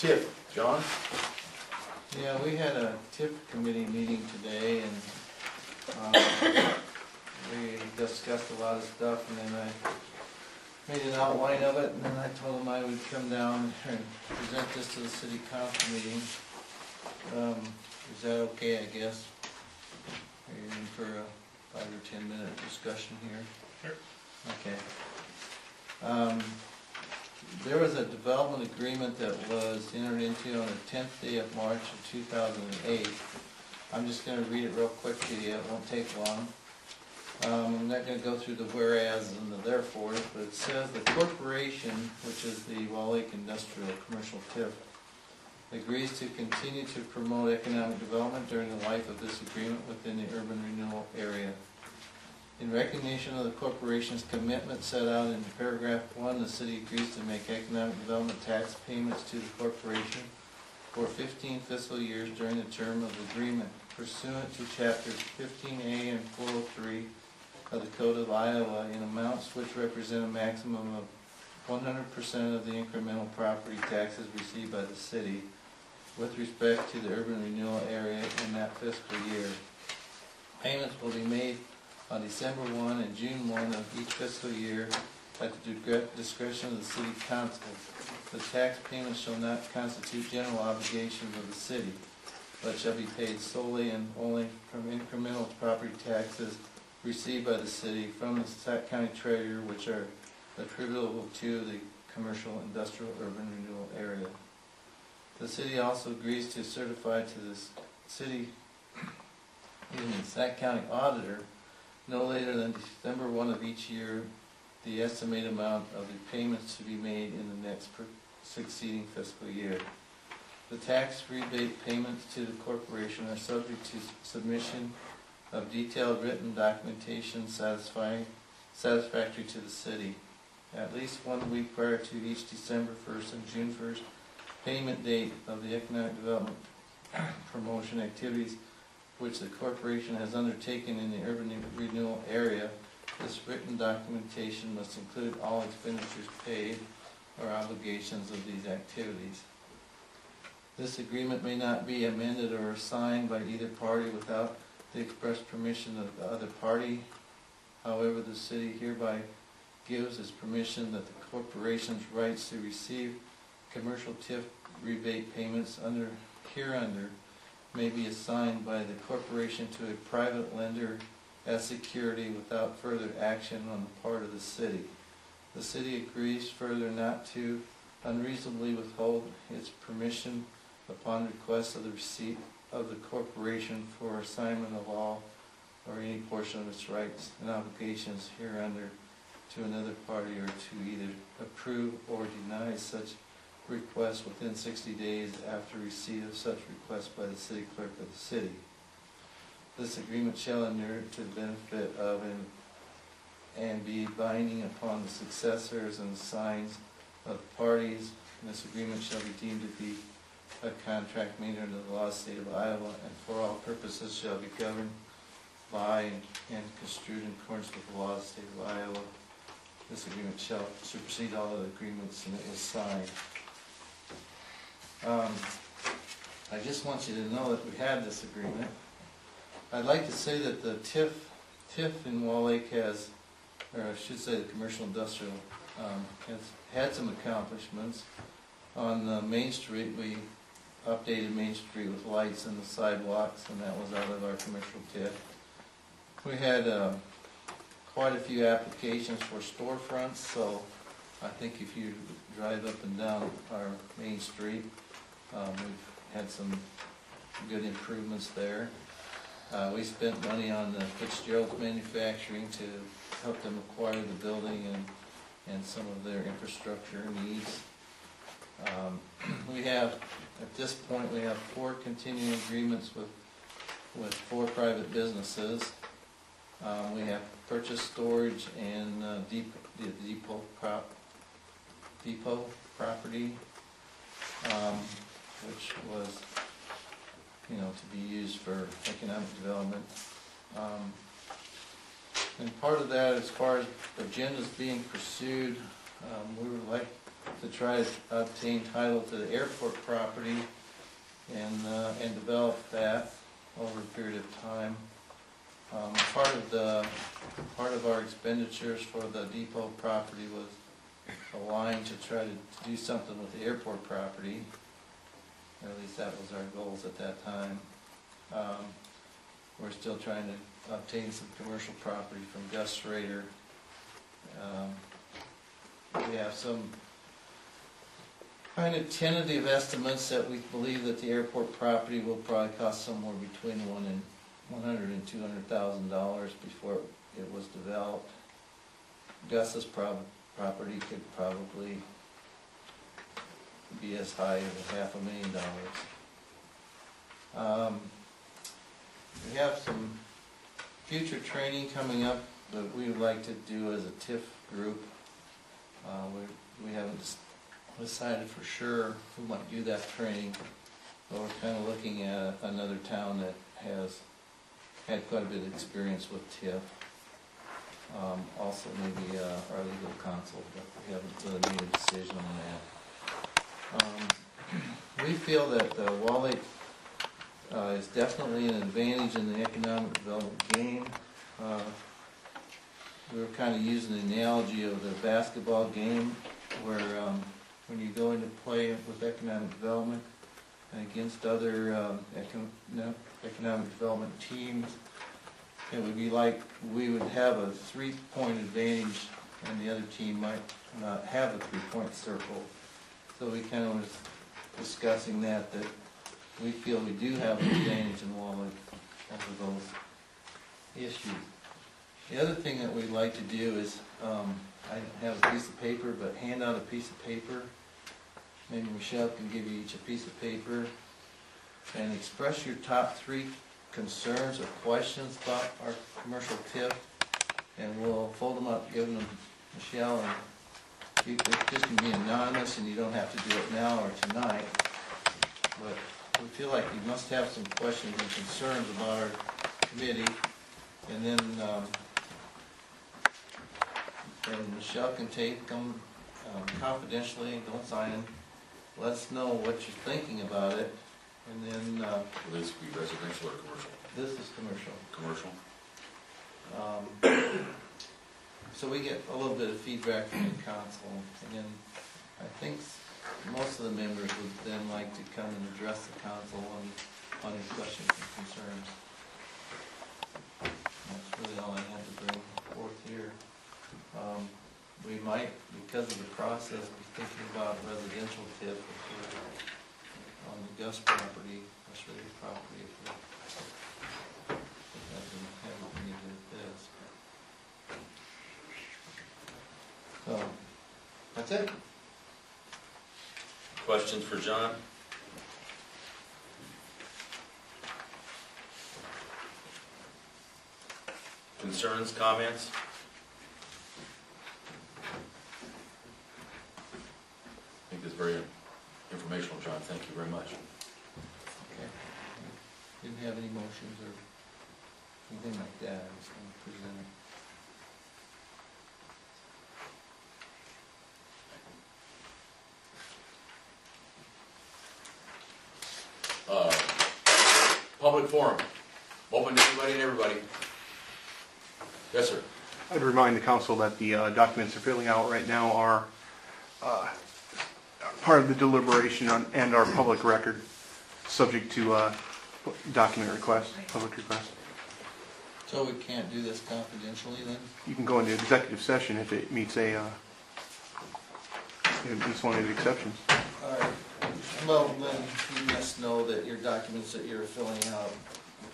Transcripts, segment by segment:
TIF, John? Yeah, we had a TIF committee meeting today, and we discussed a lot of stuff, and then I made an outline of it, and then I told them I would come down and present this to the city council meeting. Is that okay, I guess? Are you in for a 5 or 10 minute discussion here? Sure. Okay. There was a development agreement that was entered into on the 10th day of March of 2008. I'm just going to read it real quick to you. It won't take long. I'm not going to go through the whereas and the therefores, but it says the corporation, which is the Wall Lake Industrial Commercial TIF, agrees to continue to promote economic development during the life of this agreement within the urban renewal area. In recognition of the corporation's commitment set out in paragraph 1, the city agrees to make economic development tax payments to the corporation for 15 fiscal years during the term of the agreement, pursuant to chapters 15A and 403 of the Code of Iowa, in amounts which represent a maximum of 100% of the incremental property taxes received by the city with respect to the urban renewal area in that fiscal year. Payments will be made on December 1 and June 1 of each fiscal year at the discretion of the city council. The tax payments shall not constitute general obligations of the city, but shall be paid solely and only from incremental property taxes received by the city from the Sac County Treasurer, which are attributable to the commercial industrial urban renewal area. The city also agrees to certify to the city, Sac County Auditor, no later than December 1 of each year, the estimated amount of the payments to be made in the next succeeding fiscal year. The tax rebate payments to the corporation are subject to submission of detailed written documentation satisfactory to the city. At least 1 week prior to each December 1st and June 1st payment date of the economic development promotion activities which the corporation has undertaken in the urban renewal area, this written documentation must include all expenditures paid or obligations of these activities. This agreement may not be amended or signed by either party without the express permission of the other party. However, the city hereby gives its permission that the corporation's rights to receive commercial TIF rebate payments hereunder may be assigned by the corporation to a private lender as security without further action on the part of the city. The city agrees further not to unreasonably withhold its permission upon request of the receipt of the corporation for assignment of all or any portion of its rights and obligations hereunder to another party, or to either approve or deny such request within 60 days after receipt of such request by the city clerk of the city. This agreement shall inure to the benefit of and be binding upon the successors and signs of the parties. And this agreement shall be deemed to be a contract made under the law of the state of Iowa, and for all purposes shall be governed by and construed in accordance with the law of the state of Iowa. This agreement shall supersede all other agreements, and it was signed. I just want you to know that we had this agreement. I'd like to say that the TIF in Wall Lake has, or I should say the commercial industrial, has had some accomplishments. On Main Street, we updated Main Street with lights and the sidewalks, and that was out of our commercial TIF. We had quite a few applications for storefronts, so I think if you drive up and down our Main Street, we've had some good improvements there. We spent money on the Fitzgerald's Manufacturing to help them acquire the building and some of their infrastructure needs. We have, at this point, we have 4 continuing agreements with 4 private businesses. We have purchase, storage, and depot property, which was, to be used for economic development. And part of that, as far as agendas being pursued, we would like to try to obtain title to the airport property and develop that over a period of time. Part of our expenditures for the depot property was aligned to try to do something with the airport property. Or at least that was our goals at that time. We're still trying to obtain some commercial property from Gus Rader. We have some kind of tentative estimates that we believe that the airport property will probably cost somewhere between $100,000 and $200,000 before it was developed. Gus's property could probably be as high as $500,000. We have some future training coming up that we would like to do as a TIF group. We haven't decided for sure who might do that training, but we're kind of looking at another town that has had quite a bit of experience with TIF. Also maybe our legal counsel, but we haven't really made a decision on that. We feel that Wall Lake is definitely an advantage in the economic development game. We were kind of using the analogy of the basketball game where when you go into play with economic development and against other economic development teams, it would be like we would have a 3-point advantage and the other team might not have a 3-point circle. So we kind of was discussing that we feel we do have an advantage in Wall Lake over those issues. The other thing that we'd like to do is, I have a piece of paper, but hand out a piece of paper. Maybe Michelle can give you each a piece of paper and express your top 3 concerns or questions about our commercial TIF, and we'll fold them up, give them to Michelle, and this can be anonymous and you don't have to do it now or tonight, but we feel like you must have some questions and concerns about our committee, and then and Michelle can take them confidentially, don't sign them, let us know what you're thinking about it, and then Will this be residential or commercial? this is commercial. Commercial? So we get a little bit of feedback from the council, and then I think most of the members would then like to come and address the council on any questions and concerns. That's really all I have to bring forth here. We might, because of the process, be thinking about residential TIF on the Gus property, Gus Rader's property, if that doesn't have anything to do with this. So, that's it. Questions for John? Concerns, comments? I think it's very informational, John. Thank you very much. Okay. Didn't have any motions or anything like that. I was going to present it. Public forum, open to anybody and everybody. Yes, sir. I'd remind the council that the documents they're filling out right now are part of the deliberation and our public record, subject to document request, public request. So we can't do this confidentially then? You can go into executive session if it meets one of the exceptions. All right. Well, then you must know that your documents that you're filling out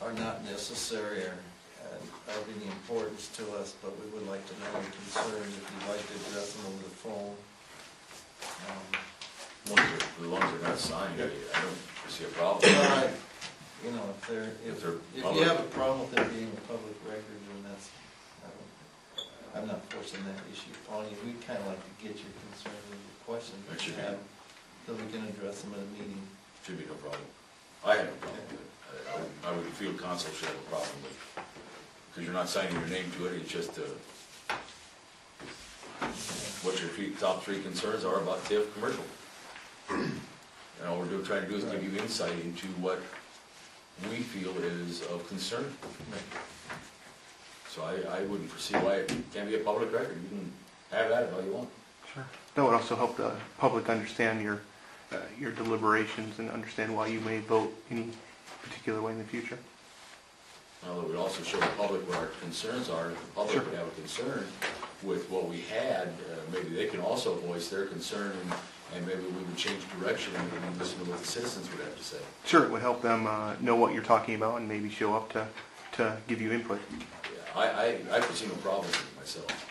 are not necessary or of any importance to us, but we would like to know your concerns if you'd like to address them over the phone. As long as they're not signed, I don't see a problem. You know, if you public. have a problem with it being a public record, then that's, I'm not forcing that issue upon you. We'd kind of like to get your concerns and your questions that you have, so we can address them at a meeting. Should be no problem. I have no problem with it. I would feel council should have a problem with it. Because you're not signing your name to it, it's just what your top three concerns are about TIF commercial. And all we're trying to do is give you insight into what we feel is of concern. So I wouldn't foresee why it can't be a public record. You can have at it all you want. Sure. That would also help the public understand your deliberations and understand why you may vote any particular way in the future. Well, it would also show the public what our concerns are. If the public Sure. would have a concern with what we had, maybe they can also voice their concern, and maybe we would change direction and maybe listen to what the citizens would have to say. Sure, it would help them know what you're talking about and maybe show up to give you input. Yeah, I foresee no problem with it myself.